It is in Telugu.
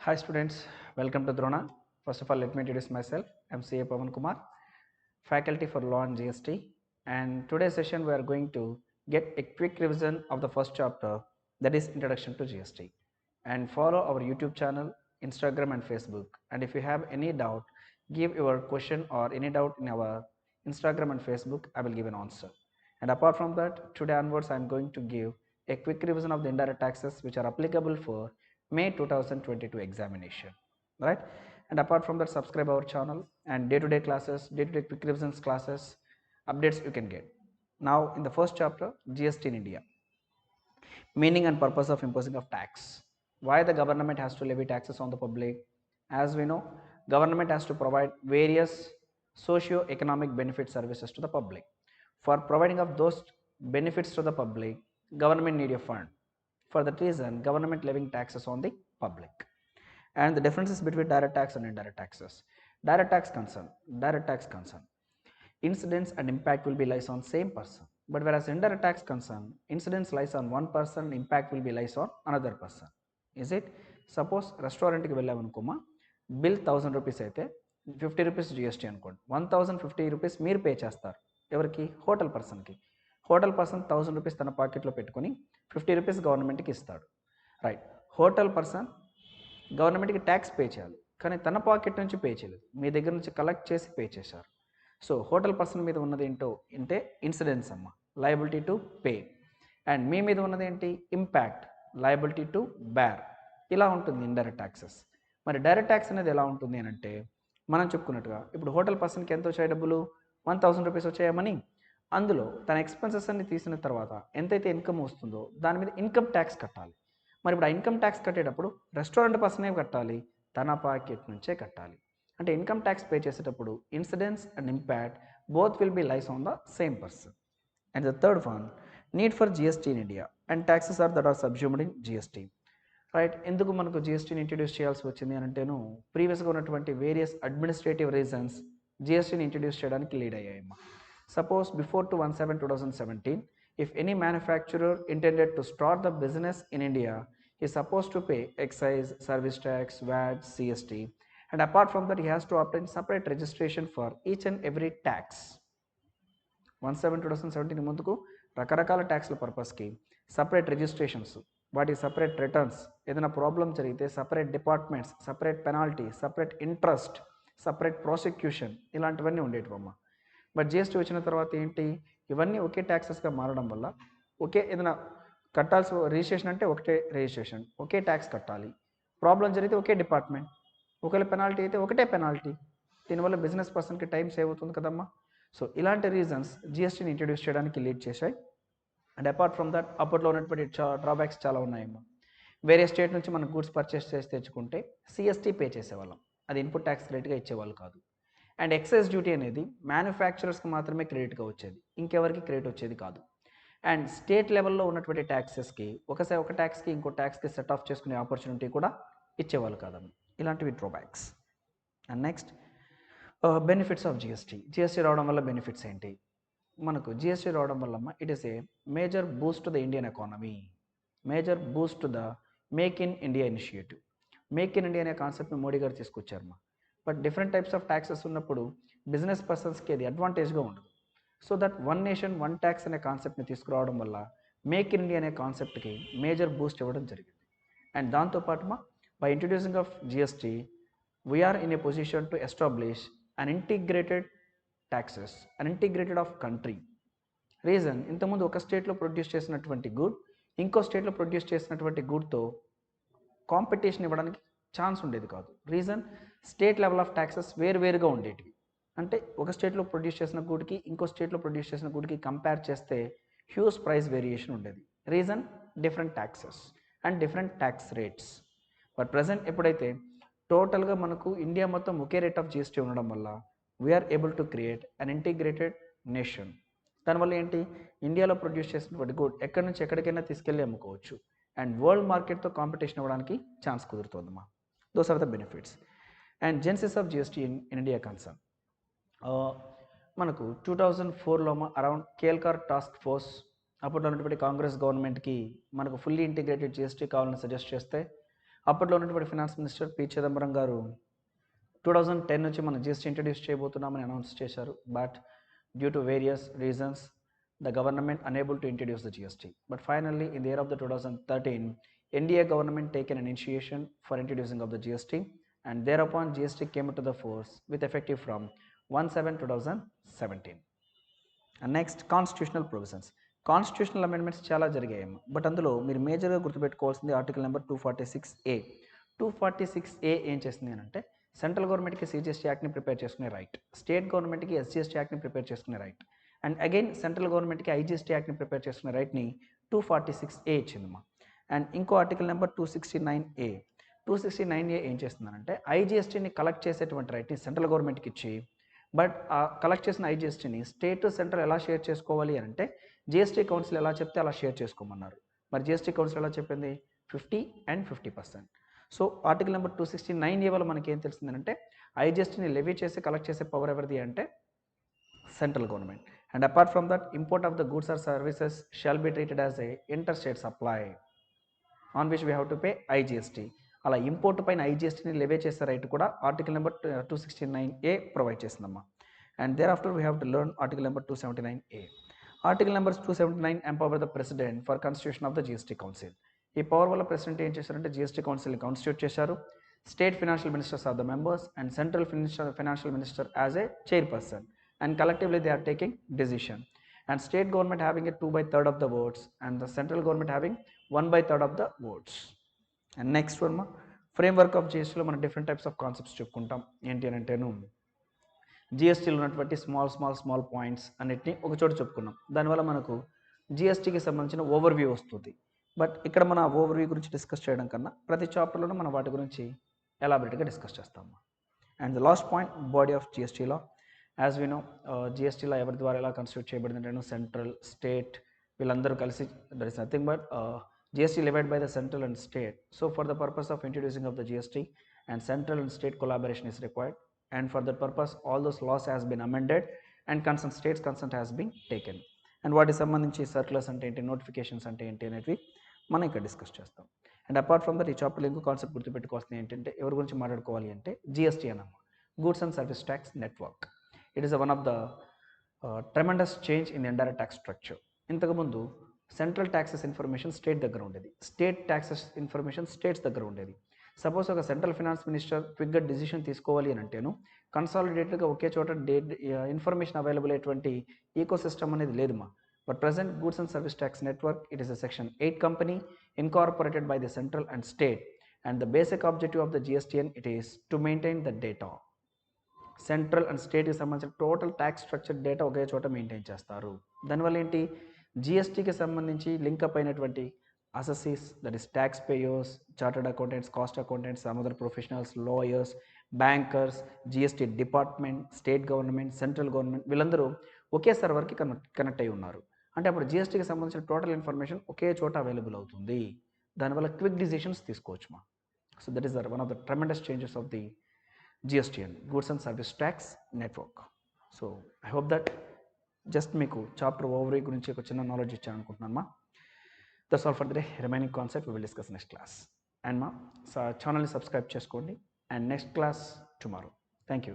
Hi students, welcome to Drona. First of all, let me introduce myself. I'm CA Pavan Kumar, faculty for Law and GST. And today's session we are going to get a quick revision of the first chapter, that is Introduction to GST. And follow our YouTube channel, Instagram and Facebook. And if you have any doubt, give your question or any doubt in our Instagram and Facebook, I will give an answer. And apart from that, today onwards I am going to give a quick revision of the indirect taxes which are applicable for May 2022 examination, right? And apart from that, subscribe our channel and day-to-day classes, day-to-day quick revisions classes, updates you can get. Now in the first chapter, GST in India, meaning and purpose of imposing of tax. Why the government has to levy taxes on the public? As we know, government has to provide various socio-economic benefit services to the public. For providing of those benefits to the public, government need a fund. For that reason, government levying taxes on the public. And the differences between direct tax and indirect taxes. Direct tax concern. Incidence and impact will be lies on same person. But whereas indirect tax concern, incidence lies on one person, impact will be lies on another person. Is it? Suppose restaurant ki వెళ్ళామనుకోమా, బిల్ 1000 రూపీస్ అయితే 50 రూపీస్ జిఎస్టీ అనుకోండి, 1050 రూపీస్ మీరు పే చేస్తారు. ఎవరికి? హోటల్ పర్సన్కి. హోటల్ పర్సన్ 1000 రూపీస్ తన పాకెట్లో పెట్టుకొని 50 రూపీస్ గవర్నమెంట్కి ఇస్తాడు. రైట్. హోటల్ పర్సన్ గవర్నమెంట్కి ట్యాక్స్ పే చేయాలి, కానీ తన పాకెట్ నుంచి పే చేయలేదు, మీ దగ్గర నుంచి కలెక్ట్ చేసి పే చేశారు. సో హోటల్ పర్సన్ మీద ఉన్నది ఏంటో అంటే ఇన్సిడెన్స్ అమ్మ, లయబిలిటీ టు పే. అండ్ మీ మీద ఉన్నది ఏంటి? Impact, liability to bear. ఇలా ఉంటుంది ఇండైరెక్ట్ ట్యాక్సెస్. మరి డైరెక్ట్ ట్యాక్స్ అనేది ఎలా ఉంటుంది అని అంటే, మనం చెప్పుకున్నట్టుగా ఇప్పుడు హోటల్ పర్సన్కి ఎంత వచ్చాయి డబ్బులు? 1000 రూపీస్ వచ్చాయమని. అందులో తన ఎక్స్పెన్సెస్ అన్ని తీసిన తర్వాత ఎంతైతే ఇన్కమ్ వస్తుందో దాని మీద ఇన్కమ్ ట్యాక్స్ కట్టాలి. మరి ఇప్పుడు ఆ ఇన్కమ్ ట్యాక్స్ కట్టేటప్పుడు రెస్టారెంట్ పర్సనే కట్టాలి, తన పాకెట్ నుంచే కట్టాలి. అంటే ఇన్కమ్ ట్యాక్స్ పే చేసేటప్పుడు incidence and impact both will be lies on the same person. And the third one, need for GST in India and taxes are that are subsumed in GST. Right. ఎందుకు మనకు జిఎస్టీని ఇంట్రడ్యూస్ చేయాల్సి వచ్చింది అని అంటేను, ప్రీవియస్గా ఉన్నటువంటి వేరియస్ అడ్మినిస్ట్రేటివ్ రీజన్స్ జిఎస్టీని ఇంట్రడ్యూస్ చేయడానికి లీడ్ అయ్యాయమ్మా. Suppose before 1/7/2017, if any manufacturer intended to start the business in India is supposed to pay excise, service tax, VAT, CST, and apart from that he has to obtain separate registration for each and every tax. 1/7/2017 ముందుకు రకరకాల ట్యాక్స్ల పర్పస్కి సపరేట్ రిజిస్ట్రేషన్స్, వాటి సపరేట్ రిటర్న్స్, ఏదైనా ప్రాబ్లం జరిగితే separate departments, separate penalty, separate interest, separate prosecution, ఇలాంటివన్నీ ఉండేటివమ్మ. బట్ జిఎస్టీ వచ్చిన తర్వాత ఏంటి, ఇవన్నీ ఒకే ట్యాక్సెస్గా మారడం వల్ల ఒకే ఏదైనా కట్టాల్సి, రిజిస్ట్రేషన్ అంటే ఒకటే రిజిస్ట్రేషన్, ఒకే ట్యాక్స్ కట్టాలి. ప్రాబ్లం జరిగితే ఒకే డిపార్ట్మెంట్, ఒకవేళ పెనాల్టీ అయితే ఒకటే పెనాల్టీ. దీనివల్ల బిజినెస్ పర్సన్కి టైం సేవ్ అవుతుంది కదమ్మా. సో ఇలాంటి రీజన్స్ జిఎస్టీని ఇంట్రడ్యూస్ చేయడానికి లీడ్ చేశాయి. అండ్ అపార్ట్ ఫ్రమ్ దట్ అప్పట్లో ఉన్నటువంటి డ్రాబ్యాక్స్ చాలా ఉన్నాయమ్మా. వేరే స్టేట్ నుంచి మనం గూడ్స్ పర్చేస్ చేసి తెచ్చుకుంటే సిఎస్టీ పే చేసేవాళ్ళం, అది ఇన్పుట్ ట్యాక్స్ రేట్గా ఇచ్చేవాళ్ళు కాదు. అండ్ ఎక్సైజ్ డ్యూటీ అనేది మ్యానుఫ్యాక్చరర్స్కి మాత్రమే క్రెడిట్గా వచ్చేది, ఇంకెవరికి క్రెడిట్ వచ్చేది కాదు. అండ్ స్టేట్ లెవెల్లో ఉన్నటువంటి ట్యాక్సెస్కి ఒక ట్యాక్స్కి ఇంకో ట్యాక్స్కి సెట్ ఆఫ్ చేసుకునే ఆపర్చునిటీ కూడా ఇచ్చేవాళ్ళు కాదమ్మ. ఇలాంటివి drawbacks. And next benefits of GST రావడం వల్ల బెనిఫిట్స్ ఏంటి? మనకు జిఎస్టీ రావడం వల్ల it is a major boost to the Indian economy, major boost to the make in India initiative. Make in India అనే కాన్సెప్ట్ని మోడీ గారు తీసుకొచ్చారమ్మా. But different types of taxes ఉన్నప్పుడు బిజినెస్ పర్సన్స్కి అది అడ్వాంటేజ్గా ఉండదు. So that one nation one tax అనే కాన్సెప్ట్ని తీసుకురావడం వల్ల మేక్ ఇన్ ఇండియా అనే కాన్సెప్ట్కి మేజర్ బూస్ట్ ఇవ్వడం జరిగింది. అండ్ దాంతోపాటు by introducing of GST we are in a position to establish an integrated taxes, an integrated of country. Reason, ఇంతకుముందు ఒక స్టేట్లో ప్రొడ్యూస్ చేసినటువంటి గుడ్ ఇంకో స్టేట్లో ప్రొడ్యూస్ చేసినటువంటి గుడ్తో కాంపిటీషన్ ఇవ్వడానికి ఛాన్స్ ఉండేది కాదు. Reason, state level of taxes వేరువేరుగా ఉండేటివి. అంటే ఒక స్టేట్లో ప్రొడ్యూస్ చేసిన గుడ్కి ఇంకో స్టేట్లో ప్రొడ్యూస్ చేసిన గుడ్కి కంపేర్ చేస్తే హ్యూజ్ ప్రైస్ వేరియేషన్ ఉండేది. Reason, different taxes and different tax rates. But present ఎప్పుడైతే టోటల్గా మనకు ఇండియా మొత్తం ఒకే రేట్ ఆఫ్ జిఎస్టీ ఉండడం వల్ల we are able to create an integrated nation. దానివల్ల ఏంటి, ఇండియాలో ప్రొడ్యూస్ చేసినటువంటి గుడ్ ఎక్కడి నుంచి ఎక్కడికైనా తీసుకెళ్ళి అమ్ముకోవచ్చు అండ్ వరల్డ్ మార్కెట్తో కాంపిటీషన్ ఇవ్వడానికి ఛాన్స్ కుదురుతుందమ్మా. Those are the benefits. And genesis of GST in India concern, మనకు 2004లో అరౌండ్ కేల్కర్ టాస్క్ ఫోర్స్ అప్పట్లో ఉన్నటువంటి కాంగ్రెస్ గవర్నమెంట్కి మనకు ఫుల్లీ ఇంటిగ్రేటెడ్ జిఎస్టీ కావాలని సజెస్ట్ చేస్తే అప్పట్లో ఉన్నటువంటి ఫినాన్స్ మినిస్టర్ పి చిదంబరం గారు 2010 నుంచి మనం జిఎస్టీ ఇంట్రడ్యూస్ చేయబోతున్నామని అనౌన్స్ చేశారు. But due to various reasons the government unable to introduce the GST. But finally, in the year of the 2013, NDA government taken an initiation for introducing of the GST, and thereupon GST came into the force with effective from 1/7/2017. And next, constitutional provisions. Constitutional amendments చాలా జరిగాయి, బట్ అందులో మీరు మేజర్గా గుర్తుపెట్టుకోవాల్సింది ఆర్టికల్ నెంబర్ 246A. 246A ఏం చేస్తుంది అని అంటే సెంట్రల్ గవర్నమెంట్కి సిజిఎస్టీ యాక్ట్ని ప్రిపేర్ చేసుకునే రైట్, స్టేట్ గవర్నమెంట్కి ఎస్జిఎస్టీ యాక్ట్ని ప్రిపేర్ చేసుకునే రైట్, అండ్ అగైన్ సెంట్రల్ గవర్నమెంట్కి ఐజిఎస్టీ యాక్ట్ని ప్రిపేర్ చేసుకునే రైట్ని 246A ఇచ్చిందమ్మా. అండ్ ఇంకో ఆర్టికల్ నెంబర్ 269A. 269A ఏం చేస్తుందనంటే ఐజిఎస్టీని కలెక్ట్ చేసేటువంటి రైట్ని సెంట్రల్ గవర్నమెంట్కి ఇచ్చి, బట్ ఆ కలెక్ట్ చేసిన ఐజిఎస్టీని స్టేట్ సెంట్రల్ ఎలా షేర్ చేసుకోవాలి అని అంటే జిఎస్టీ కౌన్సిల్ ఎలా చెప్తే అలా షేర్ చేసుకోమన్నారు. మరి జిఎస్టీ కౌన్సిల్ ఎలా చెప్పింది? 50 and 50%. So article number 269A వల్ల మనకి ఏం తెలిసిందంటే ఐజిఎస్టీని లెవీ చేసి కలెక్ట్ చేసే పవర్ ఎవరిది అంటే central government. And apart from that, import of the goods or services shall be treated as a inter state supply on which we have to pay IGST. అలా ఇంపోర్ట్ పైన ఐజిఎస్టీని లెవే చేసే రైట్ కూడా ఆర్టికల్ నెంబర్ 269A ప్రొవైడ్ చేసిందమ్మా. And thereafter we have to learn article number 279A. Article number 279 empower the president for constitution of the GST council. ఈ పవర్ వల్ల ప్రెసిడెంట్ ఏం చేశారంటే జిఎస్టీ కౌన్సిల్ని కాన్స్టిట్యూట్ చేశారు. State financial ministers are the members and central financial minister as a chairperson, and collectively they are taking decision, and state government having a 2/3 of the votes and the central government having 1/3 of the votes. And next one ma framework of GST లో మనం డిఫరెంట్ టైప్స్ ఆఫ్ కాన్సెప్ట్స్ చెప్పుకుంటాం. ఏంటి అని అంటేను జిఎస్టీలో ఉన్నటువంటి స్మాల్ పాయింట్స్ అన్నిటిని ఒక చోట చెప్పుకున్నాం. దానివల్ల మనకు జిఎస్టీకి సంబంధించిన ఓవర్వ్యూ వస్తుంది. బట్ ఇక్కడ మన ఓవర్వ్యూ గురించి డిస్కస్ చేయడం కన్నా ప్రతి చాప్టర్లోనూ మనం వాటి గురించి ఎలాబరేట్గా డిస్కస్ చేస్తాము. And the last point, body of జిఎస్టీలో యాజ్ వి నో జిఎస్టీలో ఎవరి ద్వారా ఎలా కన్స్టిట్యూట్ చేయబడిందంటే సెంట్రల్ స్టేట్ వీళ్ళందరూ కలిసి, that is nothing but GST levied by the central and state. So for the purpose of introducing of the GST, and central and state collaboration is required, and for that purpose all those laws has been amended and concerned states consent has been taken. And what is సంబంధించి సర్క్యులర్స్ అంటే ఏంటి, నోటిఫికేషన్స్ అంటే ఏంటి అనేవి మనం ఇక్కడ డిస్కస్ చేస్తాం. అండ్ అపార్ట్ ఫ్రమ్ దట్ ఈ చాప్టర్లో ఇంకో కాన్సెప్ట్ గుర్తుపెట్టుకోవాల్సింది ఏంటంటే ఎవరి గురించి మాట్లాడుకోవాలి అంటే GST అన్నమాట, goods and service tax network. It is one of the tremendous change in indirect tax structure. ఇంతకుముందు సెంట్రల్ ట్యాక్సెస్ ఇన్ఫర్మేషన్ స్టేట్ దగ్గర ఉండేది, స్టేట్ ట్యాక్సెస్ ఇన్ఫర్మేషన్ స్టేట్స్ దగ్గర ఉండేది. సపోజ్ ఒక సెంట్రల్ ఫినాన్స్ మినిస్టర్ క్విక్గా డిసిషన్ తీసుకోవాలి అని అంటేను కన్సాలిడేటెడ్గా ఒకే చోట ఇన్ఫర్మేషన్ అవైలబుల్ అయ్యేటువంటి ఈకో సిస్టమ్ అనేది లేదు మా. But present goods and service tax network, it is a section 8 company incorporated by the central and state, and the basic objective of the GSTN it is to maintain the data. Central and స్టేట్కి సంబంధించిన టోటల్ ట్యాక్స్ స్ట్రక్చర్ డేటా ఒకే చోట మెయింటైన్ చేస్తారు. దానివల్ల ఏంటి, జిఎస్టీకి సంబంధించి లింకప్ అయినటువంటి assessees, that is tax payers, chartered accountants, cost accountants, some other professionals, lawyers, bankers, GST department, state government, central government వీళ్ళందరూ ఒకే సర్వర్కి కనెక్ట్ అయి ఉన్నారు. అంటే అప్పుడు జిఎస్టీకి సంబంధించిన టోటల్ ఇన్ఫర్మేషన్ ఒకే చోట అవైలబుల్ అవుతుంది. దానివల్ల క్విక్ డిసిషన్స్ తీసుకోవచ్చు మా. So that is one of the tremendous changes of the GSTN, Goods and Service Tax Network. So I hope that just మీకు చాప్టర్ ఓవర్ గురించి ఒక చిన్న నాలెడ్జ్ ఇచ్చాను అనుకుంటున్నాను మా. That's all for the day. Remaining concept we will discuss next class. And మా ఛానల్ని సబ్స్క్రైబ్ చేసుకోండి. And next class tomorrow. Thank you.